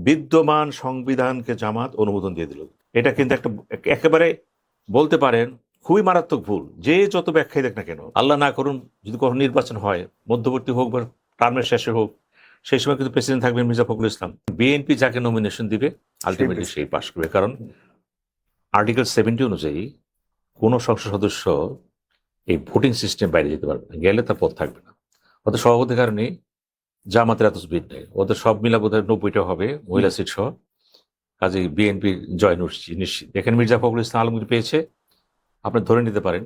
বিদ্যমান সংবিধানকে জামাত অনুমোদন দিয়ে দিল। এটা কিন্তু একটা একেবারে বলতে পারেন খুবই মারাত্মক ভুল। যে যত ব্যাখ্যাই দেখ না কেন, আল্লাহ না করুন যদি কখনো নির্বাচন হয়, মধ্যবর্তী হোক বা টার্মের শেষে হোক, সেই সময় কিন্তু প্রেসিডেন্ট থাকবেন মির্জা ফখরুল ইসলাম। বিএনপি যাকে নমিনেশন দিবে আলটিমেটলি সেই পাশ করবে। কারণ আর্টিকেল 70 অনুযায়ী কোনো সংসদ সদস্য এই ভোটিং সিস্টেম বাইরে যেতে পারবে না, গেলে তার পদ থাকবে না। ওদের সভাপতির কারণে জামাতের এত স্পিড নেই, ওদের সব মিলা বোধহয় 90টা হবে মহিলা সিট সহ। কাজে বিএনপি জয় নিশ্চিত। এখানে মির্জা ফখরুল ইসলাম আলমগীর পেয়েছে, আপনি ধরে নিতে পারেন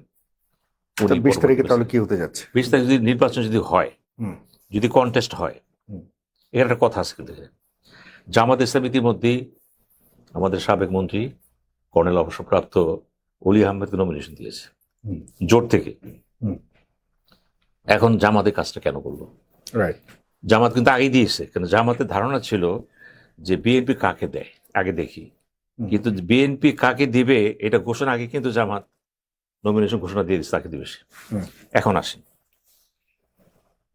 20 তারিখে তাহলে কি হতে যাচ্ছে। 20 তারিখ যদি নির্বাচন যদি হয়, যদি কন্টেস্ট হয়, এখানে একটা কথা আছে কিন্তু জামাত ইসলাম ইতিমধ্যেই আমাদের সাবেক মন্ত্রী কর্নেল অবসরপ্রাপ্ত অলি আহমেদকে নমিনেশন দিয়েছে জোট থেকে। এখন জামাতের কাজটা কেন করলো? জামাত কিন্তু আগেই দিয়েছে, কেন জামাতের ধারণা ছিল যে বিএনপি কাকে দেয় আগে দেখি, কিন্তু বিএনপি কাকে দিবে এটা ঘোষণা আগে কিন্তু জামাত নমিনেশন ঘোষণা দিয়ে দিচ্ছে তাকে দিবে সে। এখন আসে,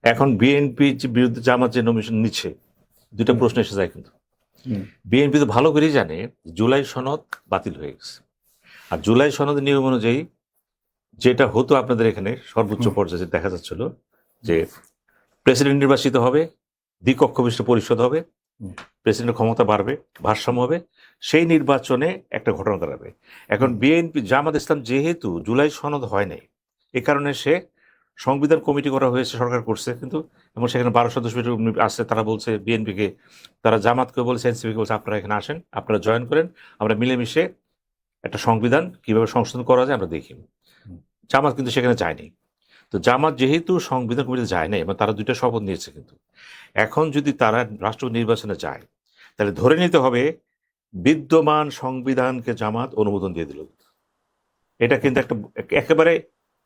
এখন বিএনপি বিরুদ্ধে জামাত যে নমিনেশন নিচ্ছে, দুইটা প্রশ্ন এসে যায় কিন্তু। বিএনপি তো ভালো করেই জানে জুলাই সনদ বাতিল হয়ে গেছে, আর জুলাই সনদের নিয়ম অনুযায়ী যেটা হতো আপনাদের এখানে সর্বোচ্চ পর্যায়ে দেখা যাচ্ছিল যে প্রেসিডেন্ট নির্বাচিত হবে, দ্বিকক্ষ বিশিষ্ট পরিষদ হবে, প্রেসিডেন্টের ক্ষমতা বাড়বে, ভারসাম্য হবে, সেই নির্বাচনে একটা ঘটনা দাঁড়াবে। এখন বিএনপি জামাত ইসলাম যেহেতু জুলাই সনদ হয় নাই, এ কারণে সে সংবিধান কমিটি করা হয়েছে, সরকার করছে কিন্তু, এবং সেখানে 12 সদস্য আসছে। তারা বলছে বিএনপিকে, তারা জামাতকে বলছে, এনসিপিকে বলছে আপনারা এখানে আসেন, আপনারা জয়েন করেন, আমরা মিলেমিশে একটা সংবিধান কিভাবে সংশোধন করা যায় আমরা দেখি। জামাত কিন্তু সেখানে যায়নি। তো জামাত যেহেতু সংবিধান কমিটিতে যায় নাই এবং তারা দুইটা শপথ নিয়েছে, কিন্তু এখন যদি তারা রাষ্ট্র নির্বাচনে যায় তাহলে ধরে নিতে হবে বিদ্যমান সংবিধানকে জামাত অনুমোদন দিয়ে দিল। এটা কিন্তু একটা একেবারে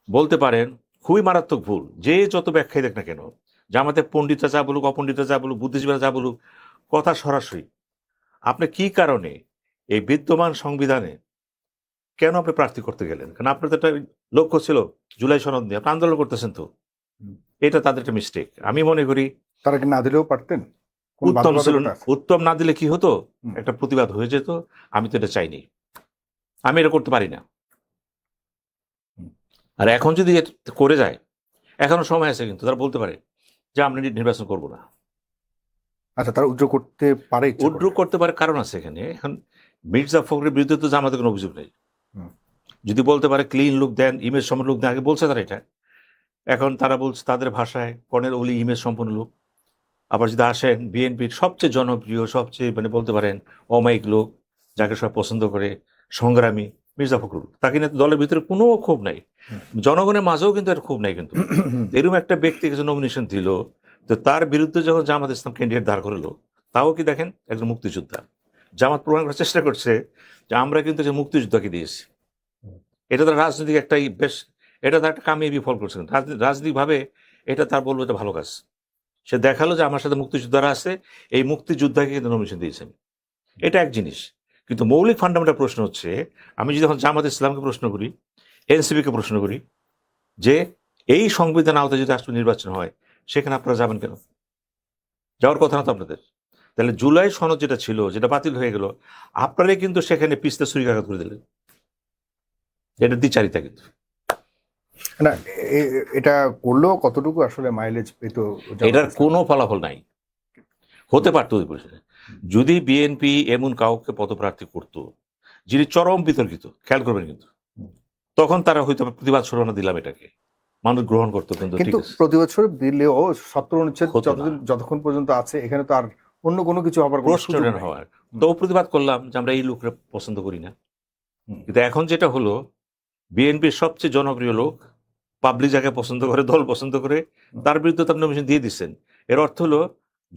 বলতে পারেন খুবই মারাত্মক ভুল। যে যত ব্যাখ্যাই দেখ না কেন, জামাতের পণ্ডিতরা যা বলুক, অপণ্ডিতরা যা বলুক, বুদ্ধিজীবীরা যা বলুক, কথা সরাসরি আপনি কি কারণে এই বিদ্যমান সংবিধানে কেন আপনি প্রার্থী করতে গেলেন? কারণ আপনার তো একটা লক্ষ্য ছিল জুলাই সনদ নিয়ে, আপনি আন্দোলন করতেছেন, তো এটা তাদের একটা মিস্টেক। আমি মনে করি তারা কি না দিলেও পারতেন, উত্তম ছিল। উত্তম না দিলে কি হতো, একটা প্রতিবাদ হয়ে যেত। আমি তো এটা চাইনি, আমি এটা করতে পারি না। আর এখন যদি করে যায়, এখনো সময় আছে, কিন্তু তারা বলতে পারে যে আমরা নির্বাচন করব না। আচ্ছা, তারা উদ্র করতে পারে, উদ্র করতে পারে, কারণ আছে এখানে। এখন মির্জা ফখরের বিরুদ্ধে তো আমাদের কোনো অভিযোগ নেই। যদি বলতে পারে ক্লিন লুক দেন, ইমেজ সম্পন্ন লোক দেন, আগে বলছে তারা এটা। এখন তারা বলছে তাদের ভাষায় কর্নেল ওলি ইমেজ সম্পন্ন লোক। আবার যদি আসেন বিএনপির সবচেয়ে জনপ্রিয়, সবচেয়ে বলতে পারেন অমায়িক লোক, যাকে সব পছন্দ করে, সংগ্রামী মির্জা ফখরুল, তাকে নিয়ে দলের ভিতরে কোনো ক্ষোভ নাই, জনগণের মাঝেও কিন্তু এর ক্ষোভ নাই। কিন্তু এরকম একটা ব্যক্তি কিছু নমিনেশন দিল, তো তার বিরুদ্ধে যখন জামাত ইসলাম ক্যান্ডিডেট দাঁড় করলো, তাও কি দেখেন একজন মুক্তিযোদ্ধা। জামাত প্রমাণ করার চেষ্টা করছে যে আমরা কিন্তু যে মুক্তিযোদ্ধাকে দিয়েছি। এটা তার রাজনৈতিক একটাই বেশ, এটা তার একটা কামিয়ে বিফল করছে। রাজনৈতিকভাবে এটা তার বলবো এটা ভালো কাজ। সে দেখালো যে আমার সাথে মুক্তিযোদ্ধারা আছে, এই মুক্তিযোদ্ধাকে কিন্তু নমিনেশন দিয়েছেন। এটা এক জিনিস। কিন্তু মৌলিক ফান্ডামেন্টাল প্রশ্ন হচ্ছে, আমি যদি এখন জামাত ইসলামকে প্রশ্ন করি, এনসিপিকে প্রশ্ন করি, যে এই সংবিধান আওতায় যদি রাষ্ট্র নির্বাচন হয়, সেখানে আপনারা যাবেন কেন? যাওয়ার কথা না তো আপনাদের। তাহলে জুলাই সনদ যেটা ছিল, যেটা বাতিল হয়ে গেল, আপনারাই কিন্তু সেখানে পিছতে ছুরিকাঘাত করে দিলেন। এটা দ্বিচারিতা কিন্তু না। এটা করলেও কতটুকু আসলে মাইলেজ পেত, এটার কোনো ফলাফল নাই। হতে পারতো যদি বিএনপি এমন কাউকে পদপ্রার্থী করতো যিনি চরম বিতর্কিত, খেয়াল করবেন, কিন্তু তখন তারা হয়তো প্রতিবাদ সরানো দিলাম, এটাকে মানুষ গ্রহণ করতো। কিন্তু প্রতি বছর দিলেও 70 অনুচ্ছেদ যতক্ষণ পর্যন্ত আছে, এখানে তো আর অন্য কোনো কিছু হবার হওয়ার, তো প্রতিবাদ করলাম যে আমরা এই লোকরা পছন্দ করি না। কিন্তু এখন যেটা হলো, বিএনপির সবচেয়ে জনপ্রিয় লোক, পাবলিক জায়গায় পছন্দ করে, দল পছন্দ করে, তার বিরুদ্ধে তার নমিনেশন দিয়ে দিচ্ছেন। এর অর্থ হলো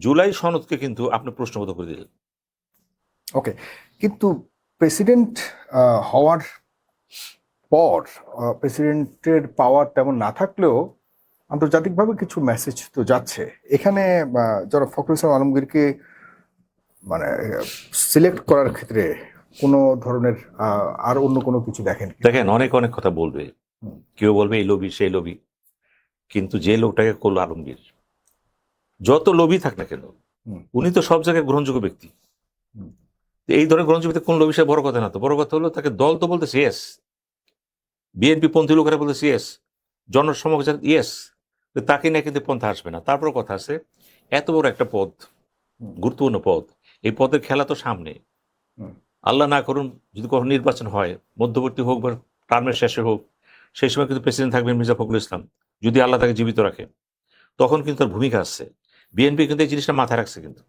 জুলাই সনদকে কিন্তু আপনি প্রশ্নবোধ করে দিলেন। ওকে, কিন্তু প্রেসিডেন্ট হওয়ার পর প্রেসিডেন্টের পাওয়ার তেমন না থাকলেও আন্তর্জাতিকভাবে কিছু মেসেজ তো যাচ্ছে। এখানে যারা ফখরুল ইসলাম আলমগীরকে মানে সিলেক্ট করার ক্ষেত্রে কোনো ধরনের আর অন্য কোনো কিছু দেখেন? অনেক অনেক কথা বলবে, কেউ বলবে এই লবি সেই লবি, কিন্তু যে লোকটাকে করলো আলমগীর, যত লবি থাক না কেন, উনি তো সব জায়গায় গ্রহণযোগ্য ব্যক্তি। এই ধরনের গ্রহণযোগ্যতা কোন বিষয়ে বড় কথা না, তো বড় কথা হলো তাকে দল তো বলতেছে ইয়েস, বিএনপি পন্থী লোকেরা বলতেছে ইয়েস, জনসমাজ ইয়েস, তাকে নিয়ে কিন্তু পন্থা আসবে না। তারপর কথা আছে, এত বড় একটা পদ, গুরুত্বপূর্ণ পদ, এই পদের খেলা তো সামনে। আল্লাহ না করুন যদি কখনো নির্বাচন হয়, মধ্যবর্তী হোক বা টার্মের শেষে হোক, সেই সময় কিন্তু প্রেসিডেন্ট থাকবেন মির্জা ফখরুল ইসলাম, যদি আল্লাহ তাকে জীবিত রাখে, তখন কিন্তু তার ভূমিকা আসছে। বিএনপি কিন্তু এই জিনিসটা মাথায় রাখছে কিন্তু,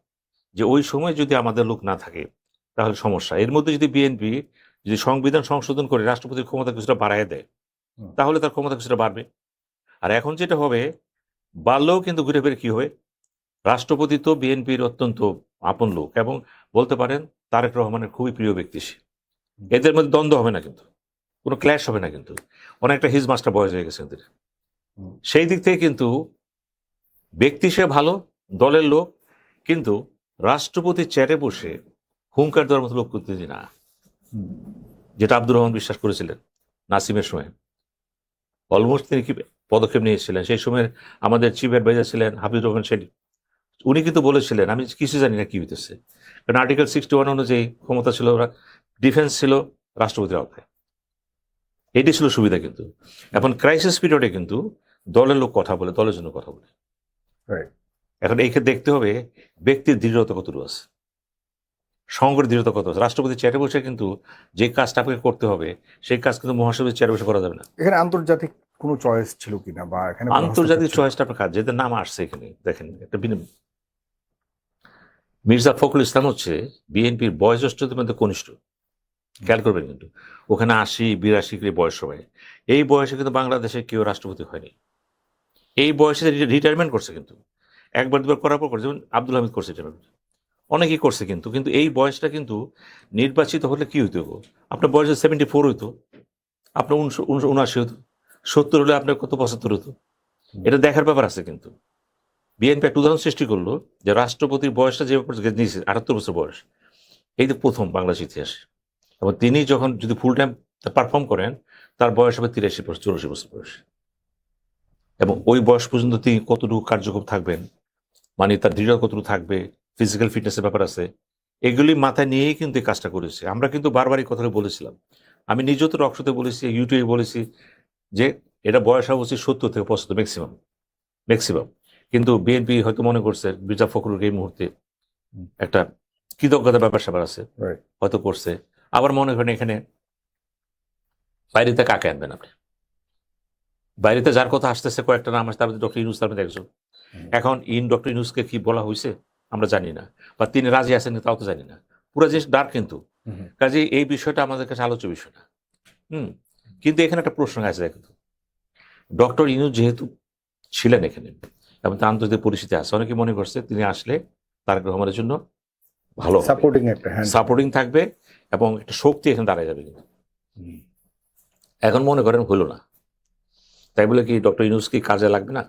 যে ওই সময় যদি আমাদের লোক না থাকে তাহলে সমস্যা। এর মধ্যে যদি বিএনপি যদি সংবিধান সংশোধন করে রাষ্ট্রপতির ক্ষমতা কিছুটা বাড়ায় দেয়, তাহলে তার ক্ষমতা কিছুটা বাড়বে। আর এখন যেটা হবে, বাড়লেও কিন্তু ঘুরে ফিরে কি হবে, রাষ্ট্রপতি তো বিএনপির অত্যন্ত আপন লোক এবং বলতে পারেন তারেক রহমানের খুবই প্রিয় ব্যক্তি সে। এদের মধ্যে দ্বন্দ্ব হবে না কিন্তু, কোনো ক্ল্যাশ হবে না কিন্তু, অনেকটা হিজ মাস্টার বয়স হয়ে গেছে এদের। সেই দিক থেকে কিন্তু ব্যক্তি সে ভালো, দলের লোক, কিন্তু রাষ্ট্রপতির চেয়ারে বসে হুঙ্কার দেওয়ার মতো লোক করতে না, যেটা আব্দুর রহমান বিশ্বাস করেছিলেন নাসিমের সময়। অলমোস্ট তিনি কি পদক্ষেপ নিয়েছিলেন সেই সময়, আমাদের চিফ অ্যাডভাইজার ছিলেন হাফিজুর রহমান শেডি, উনি কিন্তু বলেছিলেন আমি কিছু জানি না কি হইতেছে, কারণ আর্টিকেল 61 অনুযায়ী ক্ষমতা ছিল, ওরা ডিফেন্স ছিল রাষ্ট্রপতির আওতায়, এটি ছিল সুবিধা। কিন্তু এখন ক্রাইসিস পিরিয়ডে কিন্তু দলের লোক কথা বলে, দলের জন্য কথা বলে। এখন এই ক্ষেত্রে দেখতে হবে ব্যক্তির দৃঢ়তা কতটুকু আছে, সংগঠনের দৃঢ়তা কত আছে। রাষ্ট্রপতির চেয়ারে বসে কিন্তু যে কাজটা আপনাকে করতে হবে, সেই কাজ কিন্তু মহাসচিবের চেয়ারে বসে করা যাবে না। এখানে আন্তর্জাতিক কোনো চয়েস ছিল কিনা, বা এখানে কোনো আন্তর্জাতিক হস্তক্ষেপ ছিল? চয়েসটা আপনার কাজ, যেদের নাম আসছে এখানে দেখেন, একটা মির্জা ফখরুল ইসলাম হচ্ছে বিএনপির বয়োজ্যেষ্ঠদের মধ্যে কনিষ্ঠ, খেয়াল করবেন কিন্তু, ওখানে 80-82 বয়স সবাই। এই বয়সে কিন্তু বাংলাদেশে কেউ রাষ্ট্রপতি হয়নি, এই বয়সে রিটায়ারমেন্ট করছে কিন্তু, একবার দুবার করার পর করছে, যেমন আব্দুল হামিদ করছে, অনেকেই করছে কিন্তু। কিন্তু এই বয়সটা কিন্তু নির্বাচিত হলে কি হইতো, আপনার বয়সে 74 হইতো, আপনার 79 হতো, 70 হলে আপনার কত 75 হতো, এটা দেখার ব্যাপার আছে কিন্তু। বিএনপি একটা উদাহরণ সৃষ্টি করলো যে রাষ্ট্রপতির বয়সটা যে নিয়েছে 78 বছর বয়স, এই যে প্রথম বাংলাদেশ ইতিহাসে। এবং তিনি যখন যদি ফুল টাইম পারফর্ম করেন, তার বয়স হবে 83 বছর, 84 বছর বয়স। এবং ওই বয়স পর্যন্ত তিনি কতটুকু কার্যক্রম থাকবেন, মানে তার দৃঢ় কতটুকু থাকবে, ফিজিক্যাল ফিটনেসের ব্যাপার আছে, এগুলি মাথায় নিয়েই কিন্তু এই কাজটা করেছে। আমরা কিন্তু বারবারই কথাটা বলেছিলাম, আমি নিজেও তো রক্সতে বলেছি, ইউটিউবে বলেছি, যে এটা বয়স হবে 70 থেকে 75 ম্যাক্সিমাম। কিন্তু বিএনপি হয়তো মনে করছে মির্জা ফখরুল এই মুহূর্তে একটা কৃতজ্ঞতার ব্যাপার স্যাপার আছে, হয়তো করছে। আবার মনে করেন এখানে বাইরেতে কাকে আনবেন আপনি, বাইরেতে যার কথা আসতেছে কয়েকটা নাম আসছে, তার মধ্যে ডক্টর ইউনূস তার মধ্যে একজন। এখন ডক্টর ইউনূসকে কি বলা হয়েছে আমরা জানি না, বা তিনি রাজি আছেন তাও তো জানি না, পুরো জিনিস ডার্ক কিন্তু। কাজে এই বিষয়টা আমাদের কাছে আলোচ্য বিষয় না। কিন্তু এখানে একটা প্রশ্ন আছে, দেখুন ডক্টর ইউনূস যেহেতু ছিলেন এখানে এবং তার আন্তর্জাতিক পরিস্থিতি আছে, অনেকে মনে করছে তিনি আসলে তারেক রহমানের জন্য ভালো সাপোর্টিং থাকবে এবং একটা শক্তি এখানে দাঁড়ায় যাবে। কিন্তু এখন মনে করেন হলো না, তাই বলে কি ডক্টর ইউনূস কি কাজে লাগবে না?